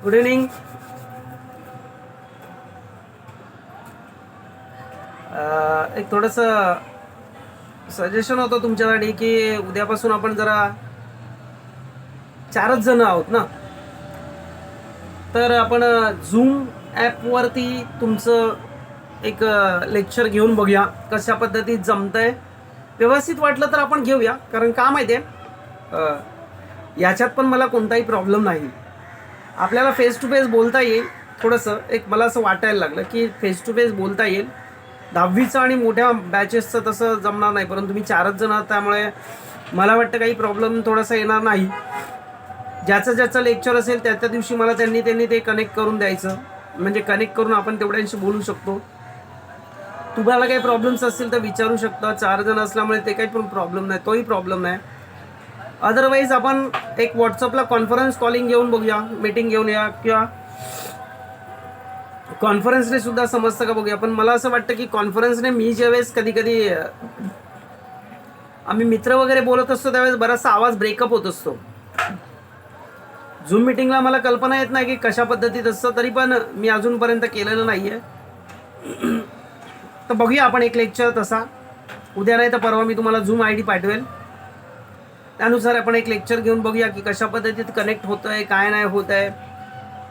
Good evening. एक थोडंसं suggestion होतं तुमच्यासाठी की उद्यापासून आपण जरा 4च जण आहोत ना, तर आपण झूम ॲपवरती तुमचं एक लेक्चर घेऊन बघूया कशा पद्धतीत जमतंय. व्यवस्थित वाटलं तर आपण घेऊया, कारण का माहिती आहे याच्यात पण मला कोणताही प्रॉब्लेम नाही. आपल्याला फेस टू फेस बोलता येईल. थोडंसं एक मला असं वाटायला लागलं की फेस टू फेस बोलता येईल. 10वीचं आणि मोठ्या बॅचेसचं तसं जमणार नाही, परंतु तुम्ही 4च जण आहात त्यामुळे मला वाटतं काही प्रॉब्लेम थोडासा येणार नाही. ज्याचं लेक्चर असेल त्या दिवशी मला त्यांनी ते कनेक्ट करून द्यायचं, म्हणजे कनेक्ट करून आपण तेवढ्यांशी बोलू शकतो. तुम्हाला काही प्रॉब्लेम्स असतील तर विचारू शकता. 4 जण असल्यामुळे ते काही पण प्रॉब्लेम नाही, तोही प्रॉब्लेम नाही. अदरवाईज आपण एक व्हॉट्सअपला कॉन्फरन्स कॉलिंग घेऊन बघूया, मीटिंग घेऊन या, किंवा कॉन्फरन्सने सुद्धा समजतं का बघूया. पण मला असं वाटतं की कॉन्फरन्सने मी ज्यावेळेस कधी कधी आम्ही मित्र वगैरे बोलत असतो त्यावेळेस बराचसा आवाज ब्रेकअप होत असतो. झूम मिटिंगला मला कल्पना येत नाही की कशा पद्धतीत असतं, तरी पण मी अजूनपर्यंत केलेलं नाही आहे. तर बघूया आपण एक लेक्चर तसा उद्या नाही तर परवा मी तुम्हाला झूम ID पाठवेल. त्यानुसार आपण एक लेक्चर घेऊन बघूया की कशा पद्धतीत कनेक्ट होतं आहे, काय नाही होत आहे.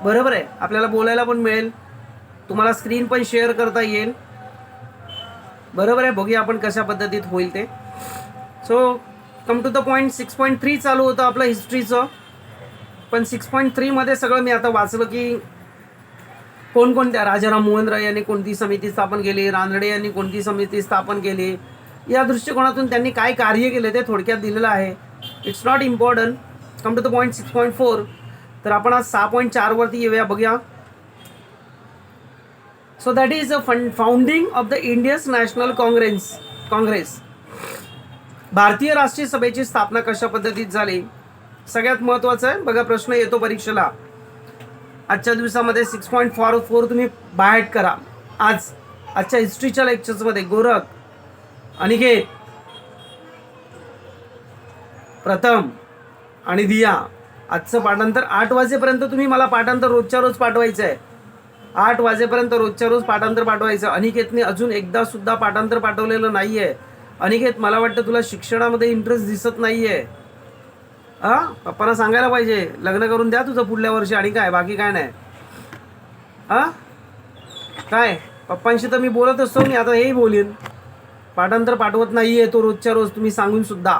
बरोबर आहे, आपल्याला बोलायला पण मिळेल, तुम्हाला स्क्रीन पण शेअर करता येईल. बरोबर आहे, बघूया आपण कशा पद्धतीत होईल ते. So come to the point. 6.3 चालू होतं आपलं हिस्ट्रीचं, पण 6.3 मध्ये सगळं मी आता वाचलं की कोणकोणत्या राजाराम मोहन राय यांनी कोणती समिती स्थापन केली, रानडे यांनी कोणती समिती स्थापन केली, या दृष्टिकोनातून त्यांनी काय कार्य केले ते थोडक्यात दिलेलं आहे. It's not important. Come to the point 6.4. तर आपण आज 6.4 वरती येऊया, बघूया. So that is a founding of the Indian National Congress. भारतीय राष्ट्रीय सभेची स्थापना कशा पद्धतीत झाली, सगळ्यात महत्त्वाचं आहे. बघा, प्रश्न येतो परीक्षेला आजच्या दिवसामध्ये. 6.4 तुम्ही बायट करा. आजच्या हिस्ट्रीच्या लेक्चर्समध्ये गोरख, अनिकेत, प्रथम आणि दिया आजचं पाठांतर 8 वाजेपर्यंत तुम्ही मला पाठांतर रोजच्या रोज पाठवायचं आहे. 8 वाजेपर्यंत रोजच्या रोज पाठांतर पाठवायचं. अनिकेतने अजून एकदा सुद्धा पाठांतर पाठवलेलं नाही आहे. अनिकेत, मला वाटतं तुला शिक्षणामध्ये इंटरेस्ट दिसत नाही आहे. पप्पांना सांगायला पाहिजे, लग्न करून द्या तुझं पुढल्या वर्षी, आणि काय बाकी काय नाही. काय पप्पांशी तर मी बोलत असतो, मी आता हेही बोलीन. पाठांतर पाठवत नाही आहे तो रोजच्या रोज, तुम्ही सांगून सुद्धा.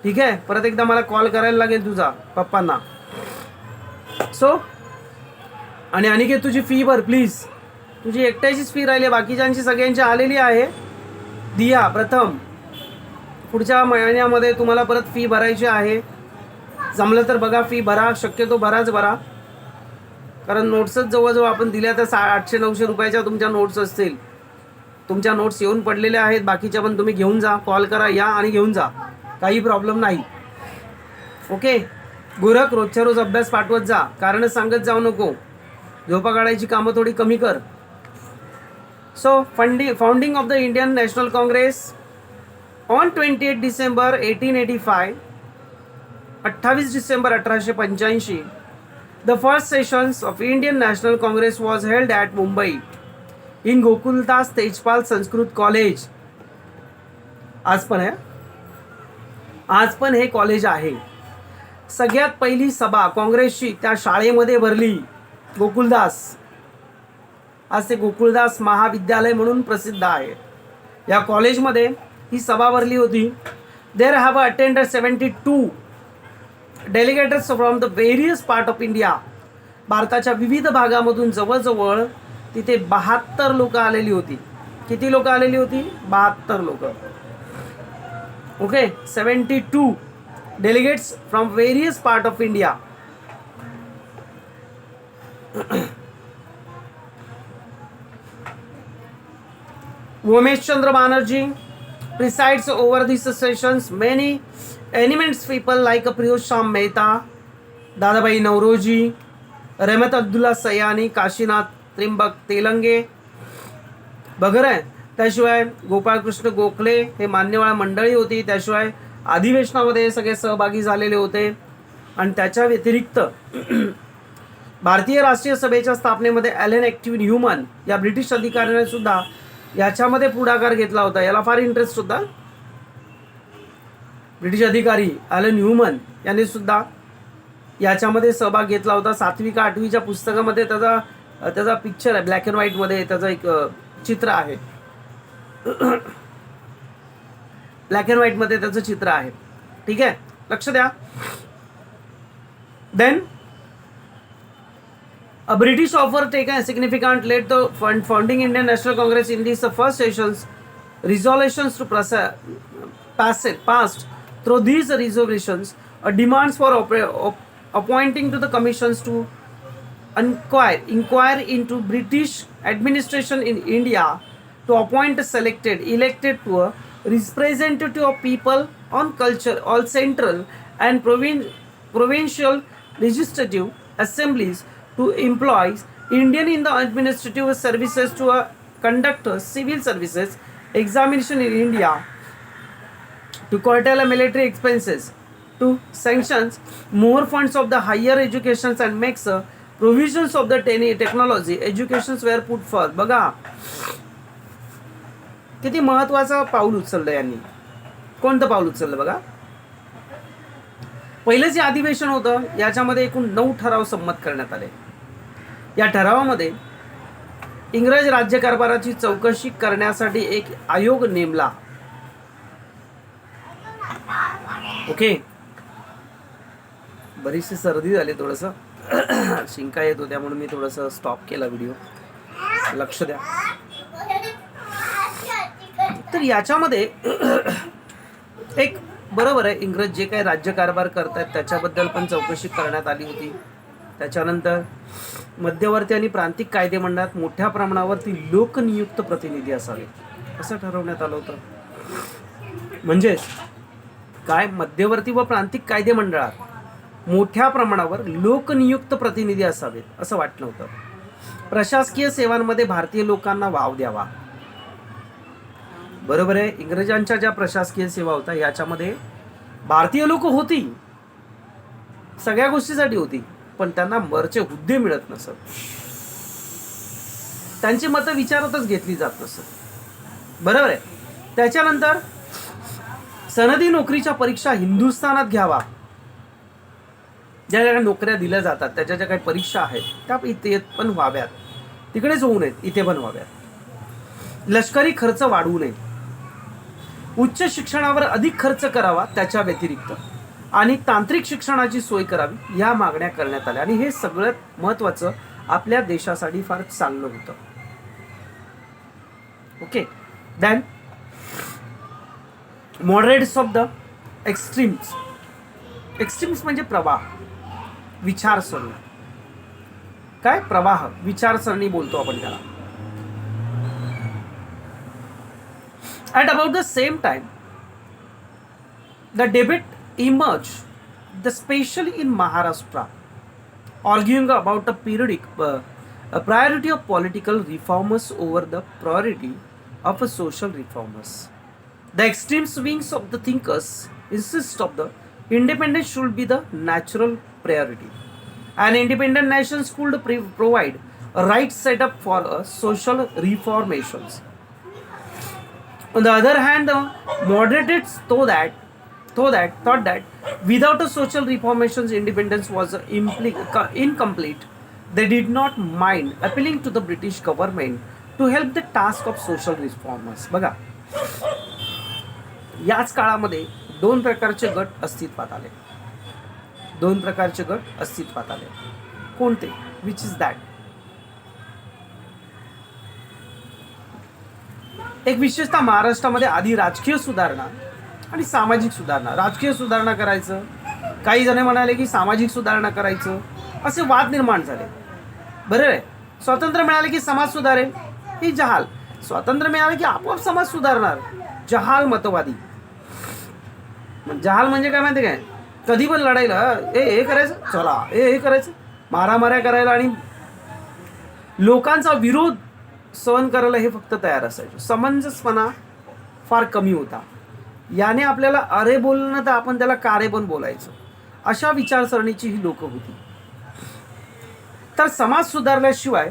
ठीक आहे, परत एकदा मला कॉल करायला लागेल तुझा पप्पांना. सो आणि अनिकेत, तुझी फी भर प्लीज. तुझी एकट्याचीच फी राहिली, बाकीच्यांची सगळ्यांची आलेली आहे. दिया, प्रथम, पुढच्या महिन्यामध्ये तुम्हाला परत फी भरायची आहे. जमलं तर बघा, फी भरा, शक्यतो भराच भरा, कारण नोट्सच जवळजवळ आपण दिल्या तर 800-900 रुपयाच्या तुमच्या नोट्स असतील. तुमच्या नोट्स येऊन पडलेल्या आहेत, बाकीच्या पण तुम्ही घेऊन जा. कॉल करा, या आणि घेऊन जा, काही प्रॉब्लेम नाही. ओके. गोरख, रोजच्या रोज अभ्यास पाठवत जा, कारण सांगत जाऊ नको. झोपा काढायची कामं थोडी कमी कर. So founding of the Indian National Congress on 28 December 1885, 28 December 1885, the first sessions of Indian National Congress was held at Mumbai in Gokuldas Tejpal Sanskrit college. आज पण हे कॉलेज आहे. सगळ्यात पहिली सभा काँग्रेसची त्या शाळेमध्ये भरली, गोकुलदास. आज ते गोकुलदास महाविद्यालय म्हणून प्रसिद्ध आहे. या कॉलेजमध्ये ही सभा भरली होती. There have attended 72 delegators from the various part of India. भारताच्या विविध भागामधून जवळजवळ तिथे 72 लोक आलेली होती. किती लोक आलेली होती? 72 लोक. Okay. 72 delegates from various part of India. Umesh Chandra Banerjee presides over these sessions. Many eminent people like Priyoshyam Mehta, Dadabhai Naoroji, Rahmat Abdulla Sayani, Kashinath Trimbak Telange वगैरे. त्याशिवाय गोपाळकृष्ण गोखले हे मान्यवर मंडळी होती. त्याशिवाय अधिवेशनामध्ये सगळे सहभागी झालेले होते. आणि त्याच्या व्यतिरिक्त भारतीय राष्ट्रीय सभेच्या स्थापनेमध्ये ॲलन ॲक्टिव्ह न्यूमन या ब्रिटिश अधिकाऱ्याने सुद्धा याच्यामध्ये पुढाकार घेतला होता. याला फार इंटरेस्ट होता. ब्रिटिश अधिकारी ॲलन न्यूमन यांनी सुद्धा याच्यामध्ये सहभाग घेतला होता. 7वी का 8वीच्या पुस्तकामध्ये त्याचा पिक्चर आहे, ब्लॅक अँड व्हाईटमध्ये त्याचं एक चित्र आहे. ब्लॅक अँड व्हाईटमध्ये त्याचं चित्र आहे. ठीक आहे, लक्ष द्या. Then a British offer taken significant led the founding Indian National Congress in these first sessions. Resolutions to passed through these resolutions demands for appointing to the commissions to inquire into British administration in India, to appoint a elected to a representative of people on culture, all central and provincial legislative assemblies, to employ Indian in the administrative services, to conduct civil services examination in India, to curtail military expenses, to sanction more funds of the higher educations and makes provisions of the technology educations were put forth. बघा किती महत्वाचं पाऊल उचललं यांनी. कोणतं पाऊल उचललं बघा. पहिलं जे अधिवेशन होतं याच्यामध्ये एकूण 9 ठराव संमत करण्यात आले. या ठरावामध्ये इंग्रज राज्यकारभाराची चौकशी करण्यासाठी एक आयोग नेमला. ओके, बरीचशी सर्दी झाली, थोडंसं शिंका येत होत्या म्हणून मी थोडंसं स्टॉप केला व्हिडिओ. लक्ष द्या. तर याच्यामध्ये एक बरोबर आहे, इंग्रज जे काही राज्यकारभार करतायत त्याच्याबद्दल पण चौकशी करण्यात आली होती. त्याच्यानंतर मध्यवर्ती आणि प्रांतिक कायदेमंडळात मोठ्या प्रमाणावरती लोकनियुक्त प्रतिनिधी असावे असं ठरवण्यात आलं होतं. म्हणजेच काय, मध्यवर्ती व प्रांतिक कायदेमंडळात मोठ्या प्रमाणावर लोकनियुक्त प्रतिनिधी असावेत असं वाटलं होतं. प्रशासकीय सेवांमध्ये भारतीय लोकांना वाव द्यावा. बरोबर आहे, इंग्रजांच्या ज्या प्रशासकीय सेवा होत्या याच्यामध्ये भारतीय लोक होती, सगळ्या गोष्टीसाठी होती, पण त्यांना वरचे हुद्दे मिळत नसत, त्यांची मतं विचारातच घेतली जात नसत. बरोबर आहे. त्याच्यानंतर सनदी नोकरीच्या परीक्षा हिंदुस्थानात घ्यावा. ज्या ज्या नोकऱ्या दिल्या जातात त्याच्या ज्या काही परीक्षा आहेत त्या इथे पण व्हाव्यात, तिकडेच होऊ नयेत, इथे पण व्हाव्यात. लष्करी खर्च वाढवू नये. उच्च शिक्षणावर अधिक खर्च करावा त्याच्या व्यतिरिक्त, आणि तांत्रिक शिक्षणाची सोय करावी, या मागण्या करण्यात आल्या. आणि हे सगळ्यात महत्त्वाचं आपल्या देशासाठी फार चांगलं होतं. Okay. Then moderates of the extremes. Extremes म्हणजे प्रवाह, विचारसरणी. काय प्रवाह, विचारसरणी बोलतो आपण त्याला. At about the same time, the debate emerged, especially in Maharashtra, arguing about a priority of political reformers over the priority of a social reformers. The extreme swings of the thinkers insist of the independence should be the natural priority. An independent nation could provide a right setup for a social reformations. On the other hand, the moderates thought that without a social reformations, independence was incomplete. They did not mind appealing to the British government to help the task of social reformers. बघा, याच काळामध्ये 2 प्रकारचे गट अस्तित्वात आले. 2 प्रकारचे गट अस्तित्वात आले. कोणते? Which is that? एक विशेषतः महाराष्ट्रामध्ये आधी राजकीय सुधारणा आणि सामाजिक सुधारणा. राजकीय सुधारणा करायचं, काही जण म्हणाले की सामाजिक सुधारणा करायचं, असे वाद निर्माण झाले. बरोबर आहे. स्वातंत्र्य मिळाले की समाज सुधारेल, ही जहाल. स्वातंत्र्य मिळाले की आपोआप समाज सुधारणार, जहाल मतवादी. जहाल म्हणजे काय माहिती काय, कधी पण लढायला हे करायचं, चला हे करायचं, मारामाऱ्या करायला आणि लोकांचा विरोध सहन करायला हे फक्त तयार असायचं. समंजसपणा फार कमी होता. याने आपल्याला अरे बोलणं तर आपण त्याला कारे पण बोलायचं, अशा विचारसरणीची ही लोक होती. तर समाज सुधारल्याशिवाय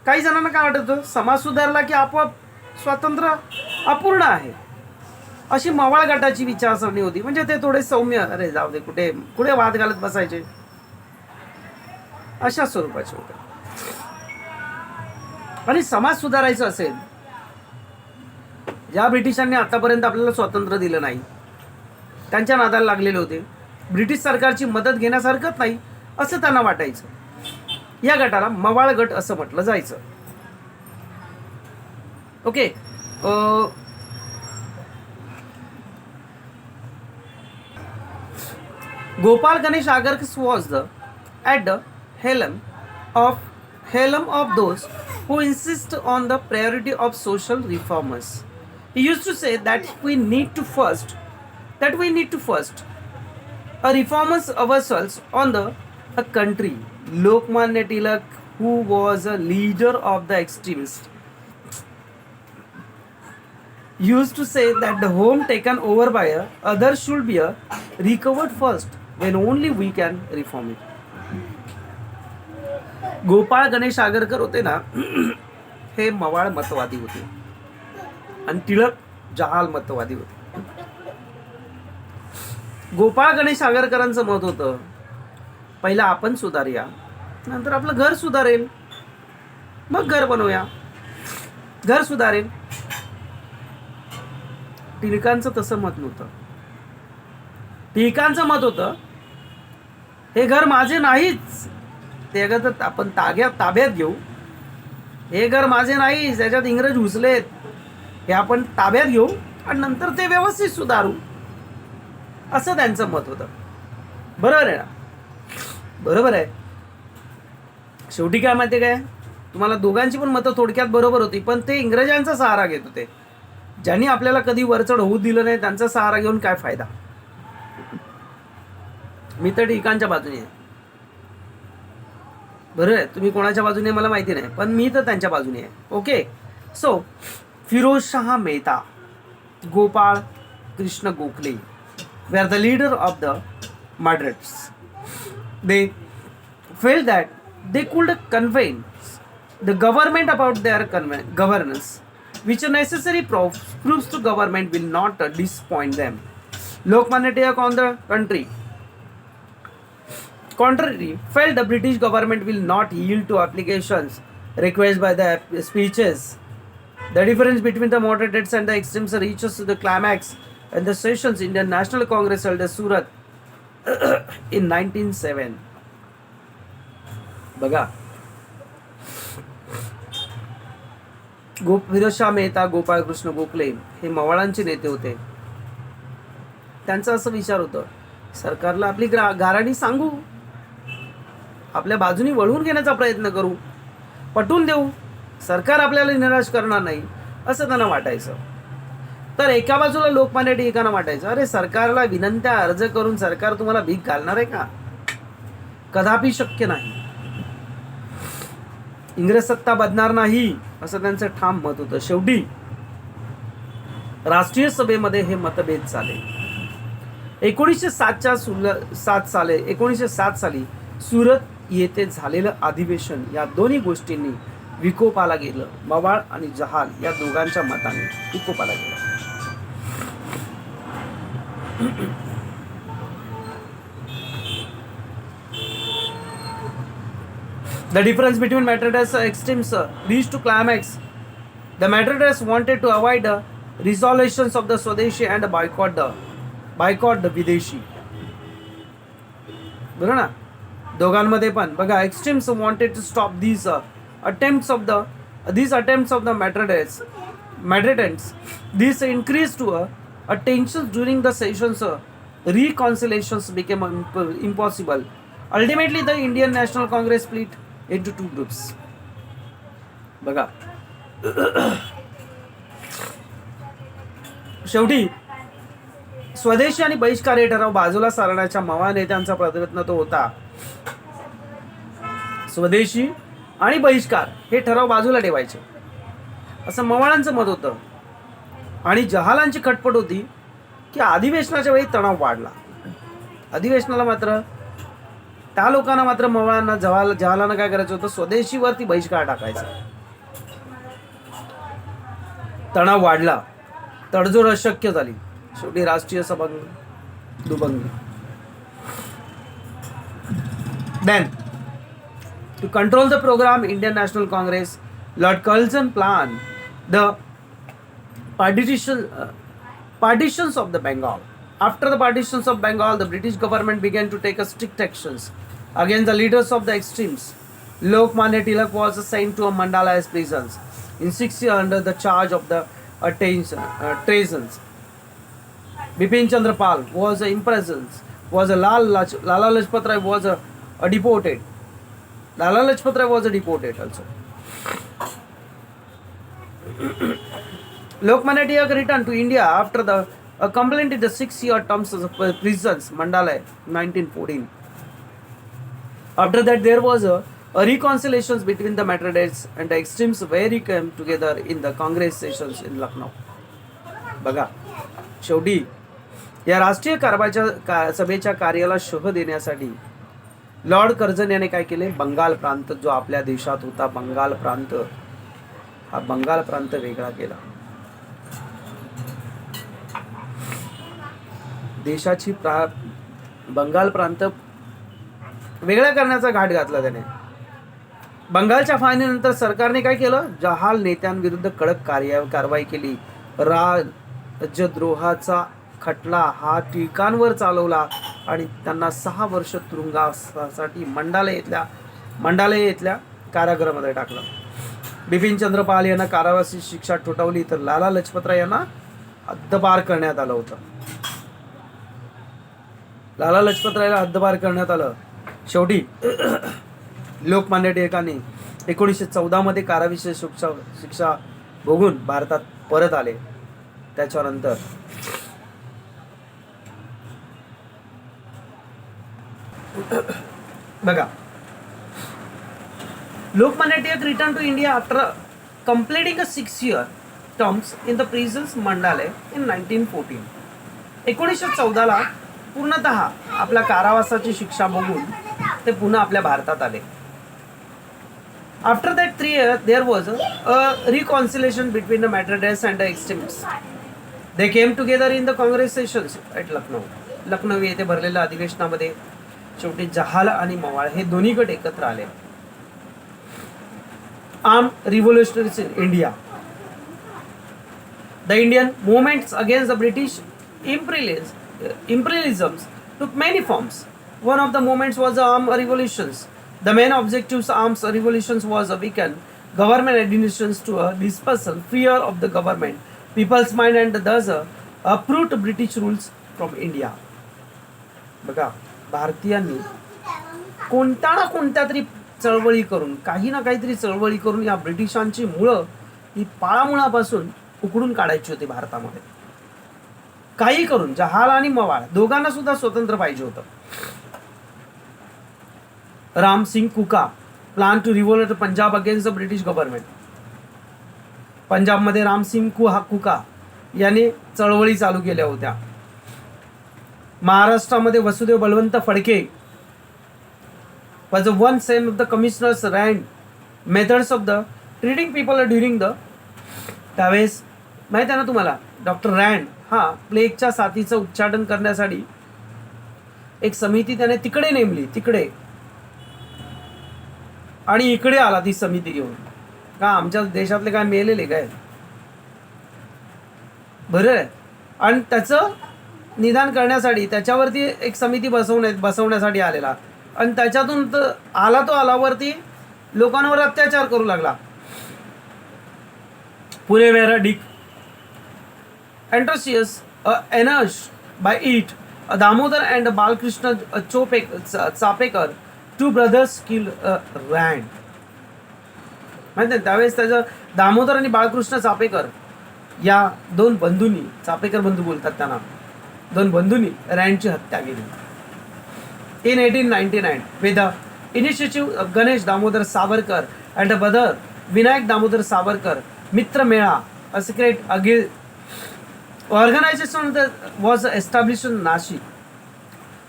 काही जणांना काय वाटतं, समाज सुधारला की आपोआप स्वातंत्र्य अपूर्ण आहे, अशी मवाळ गटाची विचारसरणी होती. म्हणजे ते थोडे सौम्य, अरे जाऊ दे, कुठे कुठे वाद घालत बसायचे, अशा स्वरूपाचे होते. आणि समाज सुधारायचं असेल, ज्या ब्रिटिशांनी आतापर्यंत आपल्याला स्वातंत्र्य दिलं नाही, त्यांच्या नादाला लागलेले होते, ब्रिटिश सरकारची मदत घेण्यास हरकत नाही असं त्यांना वाटायचं. या गटाला मवाळ गट असं म्हटलं जायचं. Okay. Gopal Ganesh Agarkar was at the helm of those who insist on the priority of social reformers. He used to say that we need to first reformers ourselves on a country. Lokmanya Tilak, who was a leader of the extremists, used to say that the home taken over by others should be recovered first, when only we can reform it. Gopal Ganesh Agarkar होते ना, हे मवाळ मतवादी होते आणि टिळक जहाल मतवादी होते. गोपाळ गणेश आगरकरांचं मत होतं, पहिला आपण सुधारूया, नंतर आपलं घर सुधारेल, मग घर बनवूया, घर सुधारेल. टिळकांचं तसं मत नव्हतं. टिळकांचं मत होतं, हे घर माझे नाहीच, ते अगर आपण ताब्यात घेऊ. हे घर माझे नाही, त्याच्यात इंग्रज घुसलेत, हे आपण ताब्यात घेऊ आणि नंतर ते व्यवस्थित सुधारू, असं त्यांचं मत होतं. बरोबर आहे ना? बरोबर आहे. शेवटी काय माहिती काय, तुम्हाला दोघांची पण मतं थोडक्यात बरोबर होती, पण ते इंग्रजांचा सहारा घेत होते. ज्यांनी आपल्याला कधी वरचढ होऊ दिलं नाही, त्यांचा सहारा घेऊन काय फायदा. मी तर टिळकांच्या बाजूने आहे. बरोबर आहे. तुम्ही कोणाच्या बाजूने मला माहिती नाही, पण मी तर त्यांच्या बाजूने आहे. Okay. So Pherozeshah Mehta, Gopal Krishna Gokhale were the leader of the moderates. They felt that they could convince the government about their governance, which a necessary proofs to government will not disappoint them. Lokmanya Tilak, on the contrary, felt the British government will not yield to applications requested by the speeches. The difference between the moderates and the extremes reaches to the climax and the sessions Indian National Congress held at Surat in 1907. बघा, फिरोजशाह मेहता, गोपाळ कृष्ण गोखले हे मवाळांचे नेते होते. त्यांचा असं विचार होतं, सरकारला आपली गाऱ्हाणी सांगू, आपल्या बाजूनी वळवून घेण्याचा प्रयत्न करू, पटवून देऊ, सरकार आपल्याला निराश करणार नाही, असं त्यांना वाटायचं. तर एका बाजूला लोकमान्य टिळकांना वाटायचं, अरे सरकारला विनंत्या अर्ज करून सरकार तुम्हाला भीक घालणार आहे का? कदापि शक्य नाही. इंग्रज सत्ता बदणार नाही, असं त्यांचं ठाम मत होतं. शेवटी राष्ट्रीय सभेमध्ये हे मतभेद झाले. 1907 साली सुरत येथे झालेलं अधिवेशन या दोन्ही गोष्टींनी विकोपाला गेलं. मवाळ आणि जहाल या दोघांच्या मताने विकोपाला गेलं. The difference between Madras extremes reached to climax. The Madras wanted to avoid the resolutions of the Swadeshi and boycott the Videshi. बरोबर ना? दोघांमध्ये पण बघा, extremes wanted to stop these attempts of the Madritans. This increased to tensions during the sessions. Reconciliations became impossible. Ultimately, the Indian National Congress split into two groups. बघा, शेवटी स्वदेशी आणि बहिष्कार हे ठराव बाजूला सारण्याच्या मवाळ नेत्यांचा प्रयत्न तो होता. स्वदेशी आणि बहिष्कार हे ठराव बाजूला ठेवायचे, असं मवाळांचं मत होतं. आणि जहालांची खटपट होती की अधिवेशनाच्या वेळी तणाव वाढला. अधिवेशनाला मात्र त्या लोकांना मात्र मवाळांना जवाहरलालना काय करायचं होतं, स्वदेशीवरती बहिष्कार टाकायचा. तणाव वाढला, तडजोड अशक्य झाली, शेवटी राष्ट्रीय सभा दुभंगली. Then, to control the program, Indian National Congress, Lord Curzon planned the partitions of the Bengal. After the partitions of Bengal, the British government began to take strict actions against the leaders of the extremes. Lokmanya Tilak was sent to a Mandala as prisons in 6 years under the charge of the treasons. Bipin Chandra Pal was imprisoned. Lala Lajpat Rai was deported. Lala Lajpat Rai was deported also. Lokmanya Tilak returned to India after the completed the 6-year terms of prisons, Mandala, 1914. After that, there was a reconciliation between the Matroids and the extremes, where he came together in the Congress sessions in Lucknow. बघा, शेवटी या राष्ट्रीय सभेच्या कार्याला शोध देण्यासाठी Lord Curzon याने काय केले, बंगाल प्रांत जो आपल्या देशात होता, बंगाल प्रांत, हा बंगाल प्रांत वेगळा केला. देशाची बंगाल प्रांत वेगळा करण्याचा घाट घातला त्याने. बंगालच्या फाळणीनंतर सरकारने काय केलं, जहाल नेत्यांविरुद्ध कडक कारवाई केली. राज्यद्रोहाचा खटला हा टिळकांवर चालवला आणि त्यांना 6 वर्ष तुरुंगासाठी मंडाले येथल्या कारागृहामध्ये टाकलं. बिपिन चंद्र पाल यांना कारावासी शिक्षा ठोठावली, तर लाला लजपतराय यांना हद्दपार करण्यात आलं होतं. लाला लजपतरायला हद्दपार करण्यात आलं. शेवटी लोकमान्य टिळकांनी 1914 मध्ये कारावासी शिक्षा भोगून भारतात परत आले. त्याच्यानंतर बघा, Lokmanya Tilak return to India after completing a 6-year terms in the prisons Mandalay in 1914. 1914 ला पूर्णतः आपल्या कारावासाची शिक्षा भोगून ते पुन्हा आपल्या भारतात आले. After that 3 years, there was a reconciliation between the Matroids and the extremists. They came together in the Congress sessions at Lucknow. Lucknow येथे भरलेल्या अधिवेशनामध्ये शेवटी जहाल आणि मवाळ हे दोन्ही गट एकत्र आले. Armed revolutionaries in India. The Indian movements against the British imperialism took many forms. One of the movements was the armed revolutions. The main objectives of armed revolutions was a weaken government administrations to a dispersal fear of the government, people's mind, and thus uproot British rules from India. बघा, भारतीयांनी कोणत्या ना कोणत्या तरी चळवळी करून, काही ना काहीतरी चळवळी करून या ब्रिटिशांची मुळं ही पाळामुळापासून उकडून काढायची होती भारतामध्ये. काही करून जहाल आणि मवाळ दोघांना सुद्धा स्वतंत्र पाहिजे होतं. Ram Singh Kuka plan to revolt Punjab against the British government. पंजाबमध्ये रामसिंग कुका याने चळवळी चालू केल्या होत्या. महाराष्ट्रामध्ये Vasudev Balwant Phadke was one same of the commissioners ran methods of the treating people during the त्यावेळेस माहिती आहे ना तुम्हाला, डॉक्टर रँड हा प्लेगच्या साथीचं उच्चाटन करण्यासाठी एक समिती त्याने तिकडे नेमली, तिकडे, आणि इकडे आला ती समिती घेऊन. का आमच्या देशातले काय मेलेले काय, बरं आहे. आणि त्याचं निदान करण्यासाठी त्याच्यावरती एक समिती बसवण्यासाठी आलेला, आणि त्याच्यातून आलावरती लोकांवर अत्याचार करू लागला. पुरे वेरा डिक एंट्रोसियस एनर्ज बाय इट Damodar and Balkrishna Chapekar, 2 brothers killed Rand. माहिती आहे, त्यावेळेस त्याचं दामोदर आणि बाळकृष्ण चापेकर या 2 बंधूंनी, चापेकर बंधू बोलतात त्यांना, 2 बंधूंनी रँडची हत्या केली. In 1899, with the initiative of Ganesh Damodar Savarkar and a brother Vinayak Damodar Savarkar, Mitra Mela, a secret organization that was established in Nashik.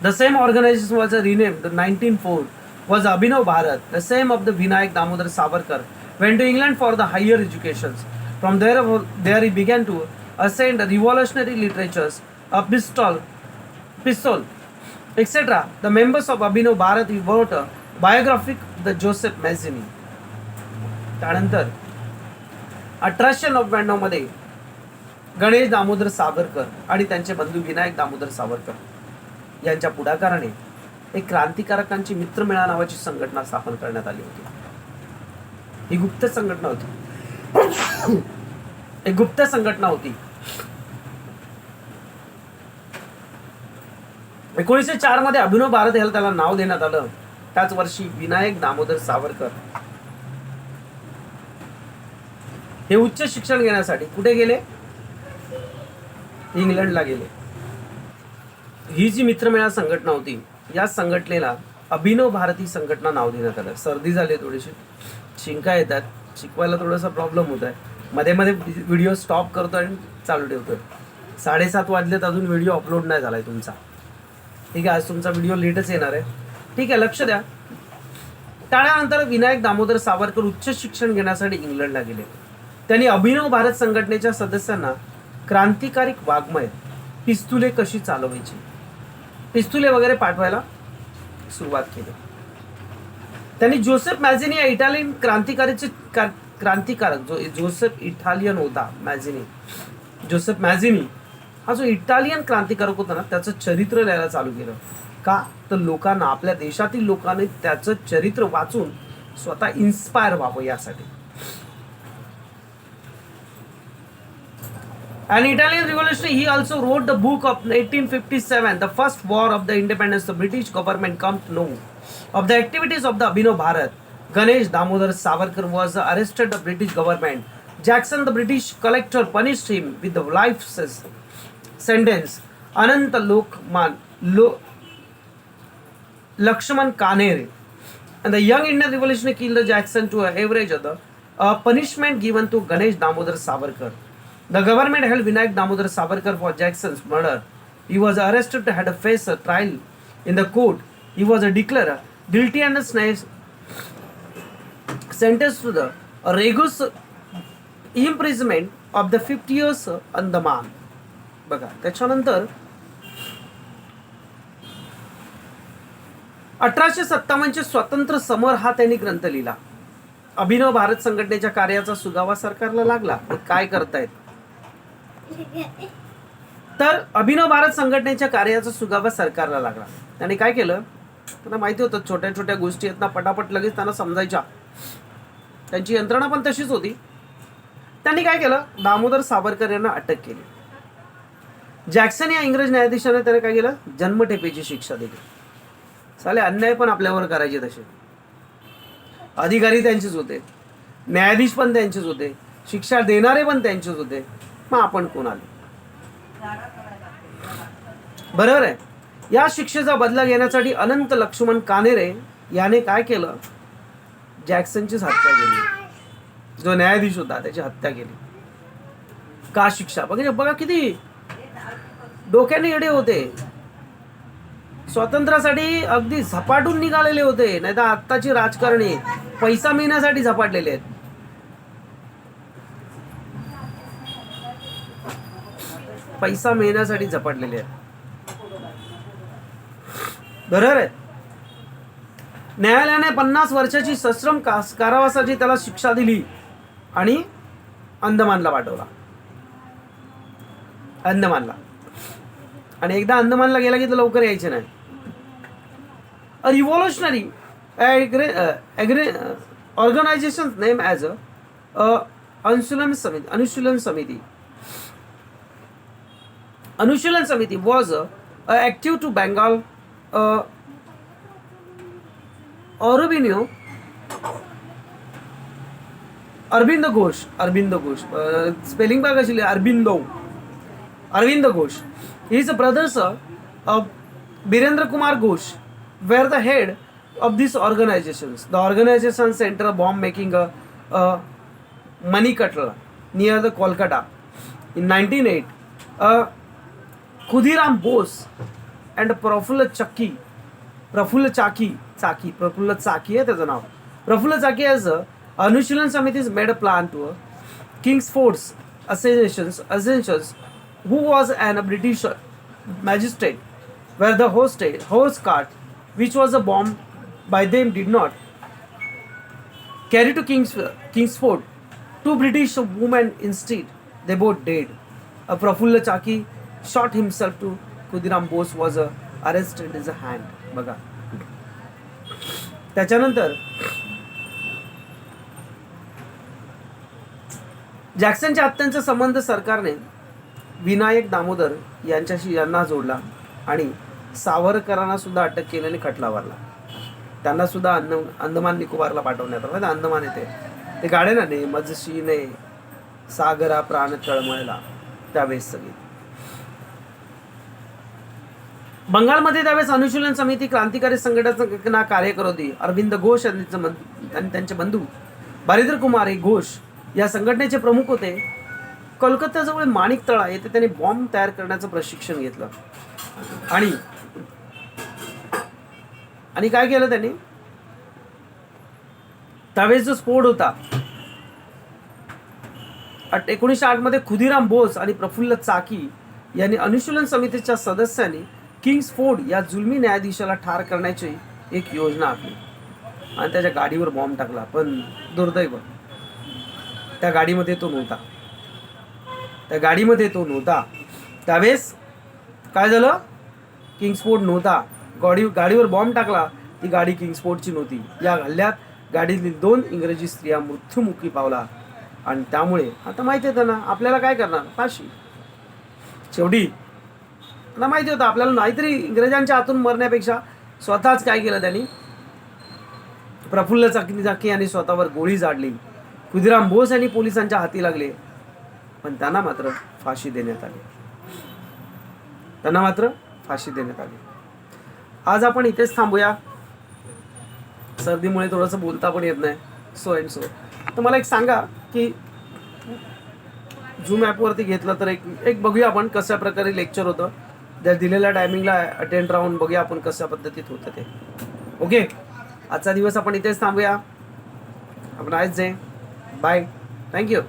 The same organization was renamed the 1904 was Abhinav Bharat. The same of the Vinayak Damodar Savarkar went to England for the higher educations. From there he began to ascend revolutionary literatures, a pistol, etc. The members of Abhinav Bharat he wrote a biographic the Joseph Mazzini. त्यानंतर 1899 मध्ये गणेश दामोदर सावरकर आणि त्यांचे बंधू विनायक दामोदर सावरकर यांच्या पुढाकाराने एक क्रांतिकारकांची मित्रमेळा नावाची संघटना स्थापन करण्यात आली होती. ही गुप्त संघटना होती. एक गुप्त संघटना होती. 1904 मध्ये अभिनव भारत याला त्याला नाव देण्यात आलं. त्याच वर्षी विनायक दामोदर सावरकर हे उच्च शिक्षण घेण्यासाठी कुठे गेले? इंग्लंडला गेले. ही जी मित्रमेळा संघटना होती या संघटनेला अभिनव भारती संघटना नाव देण्यात आलं. सर्दी झाली थोडीशी, शिंका येतात, शिकवायला थोडासा प्रॉब्लेम होत आहे. मध्ये मध्ये व्हिडिओ स्टॉप करतो आणि चालू ठेवतोय. 7:30 वाजलेत, अजून व्हिडिओ अपलोड नाही झालाय तुमचा. ठीक आहे, आज तुमचा व्हिडिओ लेटच येणार आहे. ठीक आहे, लक्ष द्या. त्यानंतर विनायक दामोदर सावरकर उच्च शिक्षण घेण्यासाठी इंग्लंडला गेले. त्यांनी अभिनव भारत संघटनेच्या सदस्यांना क्रांतिकारी वाङ्मय, पिस्तुले कशी चालवायची, पिस्तुले वगैरे पाठवायला सुरुवात केली. त्यांनी जोसेफ मॅझिनी या इटालियन क्रांतिकारक जो जोसेफ इटालियन होता, जोसेफ मॅझिनी हा जो इटालियन क्रांतिकारक होता ना, त्याचं चरित्र लिहायला चालू केलं. का तर लोकांना, आपल्या देशातील लोकांनी त्याचं चरित्र वाचून स्वतः इन्स्पायर व्हावं यासाठी. An Italian revolutionary, he also wrote the book of 1857, the first war of the independence. The British government come to know of the activities of the Abhinav Bharat. Ganesh Damodar Savarkar was arrested by the British government. Jackson, the British collector, punished him with the life sentence. Ananta Lakshman Kanere and the young Indian revolutionary killed Jackson to average other punishment given to Ganesh Damodar Savarkar. The government held Vinayak Damodar Savarkar for Jackson's murder. He was arrested to had a face a trial in the court. He was declared guilty and sentenced to the rigorous imprisonment of the 50 years Andaman. बघा, त्याच्यानंतर 1857 स्वतंत्र समर हा त्यांनी ग्रंथ लिहिला. अभिनव भारत संघटनेच्या कार्याचा सुगावा सरकारला लागला. काय करतायत तर अभिनव भारत संघटनेच्या कार्याचा सुगावा सरकारला लागला. त्यांनी काय केलं, त्यांना माहिती होतं छोट्या छोट्या गोष्टी आहेत ना, पटापट लगेच त्यांना समजायच्या. त्यांची यंत्रणा पण तशीच होती. त्यांनी काय केलं, दामोदर सावरकर यांना अटक केली. जॅक्सन या इंग्रज न्यायाधीशाने त्याला काय केलं, जन्मठेपेची शिक्षा दिली. साले अन्याय पण आपल्यावर करायचे तसे. अधिकारी त्यांचेच होते, न्यायाधीश पण त्यांचेच होते, शिक्षा देणारे पण त्यांचेच होते. मग आपण कोण आले? बरोबर आहे. या शिक्षेचा बदला घेण्यासाठी अनंत लक्ष्मण कानेरे याने काय केलं, जॅक्सनचीच हत्या केली. जो न्यायाधीश होता त्याची हत्या केली. का शिक्षा? बघा किती डोक्याने येडे होते. स्वातंत्र्यासाठी अगदी झपाटून निघालेले होते, नाही तर आत्ताची राजकारणी पैसा मिळण्यासाठी झपाटलेले आहेत. पैसा मिळण्यासाठी झपाटलेले आहेत. बरोबर आहे. न्यायालयाने 50 वर्षाची सश्रम कारावासाची त्याला शिक्षा दिली आणि अंदमानला पाठवला. अंदमानला. आणि एकदा अंदमानला गेला की तर लवकर यायचे नाही. A revolutionary organisation name as Anushilan Samiti. Anushilan Samiti was active to Bengal. Aurobindo Ghosh spelling बघा कशी Aurobindo Ghosh. He is the brothers of Birendra Kumar Ghosh were the head of these organizations. The organization center bomb making Manikatla near the Kolkata in 1908. Khudiram Bose and Prafulla Chaki आहे त्याचं नाव. Prafulla Chaki as Anushilan Samiti's made a plan to Kingsford's assassinations who was an British magistrate where the horse cart which was a bomb by them did not carry to Kingsford. Two British women instead, they both dead. A Prafulla Chaki shot himself to Khudiram Bose was arrested as a hand. बघा त्याच्यानंतर जॅक्सनच्या हत्यांचा संबंध सरकारने विनायक दामोदर यांना जोडला आणि सावरकरांना सुद्धा अटक केल्याने खटला भरला. त्यांना सुद्धा अंदमान निकोबारला पाठवण्यात आलं. अंदमान येते ते गाडे ना ने मजशीने सागरा प्राण तळमळला त्यावेळेस सगळी. बंगालमध्ये त्यावेळेस अनुशीलन समिती क्रांतिकारी संघटना कार्य करत होती. अरविंद घोष आणि त्यांचे बंधू बारिंदर कुमार हे घोष या संघटनेचे प्रमुख होते. कोलकात्याजवळ माणिकतळा येथे त्यांनी बॉम्ब तयार करण्याचं प्रशिक्षण घेतलं आणि काय केलं त्यांनी. त्यावेळेस जो स्फोट होता 1908 मध्ये खुदिराम बोस आणि प्रफुल्ल चाकी यांनी अनुशीलन समितीच्या सदस्यांनी किंग्सफोर्ड या जुलमी न्यायाधीशाला ठार करण्याची एक योजना आखली आणि त्याच्या गाडीवर बॉम्ब टाकला. पण दुर्दैव त्या गाडीमध्ये तो नव्हता. त्यावेळेस काय झालं, किंग्सफोर्ड नव्हता. गाडीवर बॉम्ब टाकला, ती गाडी किंग्सफोर्डची नव्हती. या हल्ल्यात गाडीतील 2 इंग्रजी स्त्रिया मृत्युमुखी पावला आणि त्यामुळे आता माहिती होतं ना आपल्याला काय करणार, फाशी. शेवटी ना माहिती होतं आपल्याला, नाहीतरी इंग्रजांच्या हातून मरण्यापेक्षा स्वतःच काय केलं त्यांनी, प्रफुल्ल चाकी यांनी स्वतःवर गोळी झाडली. खुदिराम बोस यांनी पोलिसांच्या हाती लागले पण त्यांना मात्र फाशी देण्यात आली. आज आपण इथेच थांबूया. सर्दीमुळे थोडंसं बोलता पण येत नाही. सो अँड सो तर मला एक सांगा की झूम ॲपवरती घेतलं तर एक बघूया आपण कशा प्रकारे लेक्चर होतं. त्या दिलेल्या टायमिंगला अटेंड राहून बघूया आपण कशा पद्धतीत होतं ते. ओके, आजचा दिवस आपण इथेच थांबूया. आपण आज बाय. थँक्यू.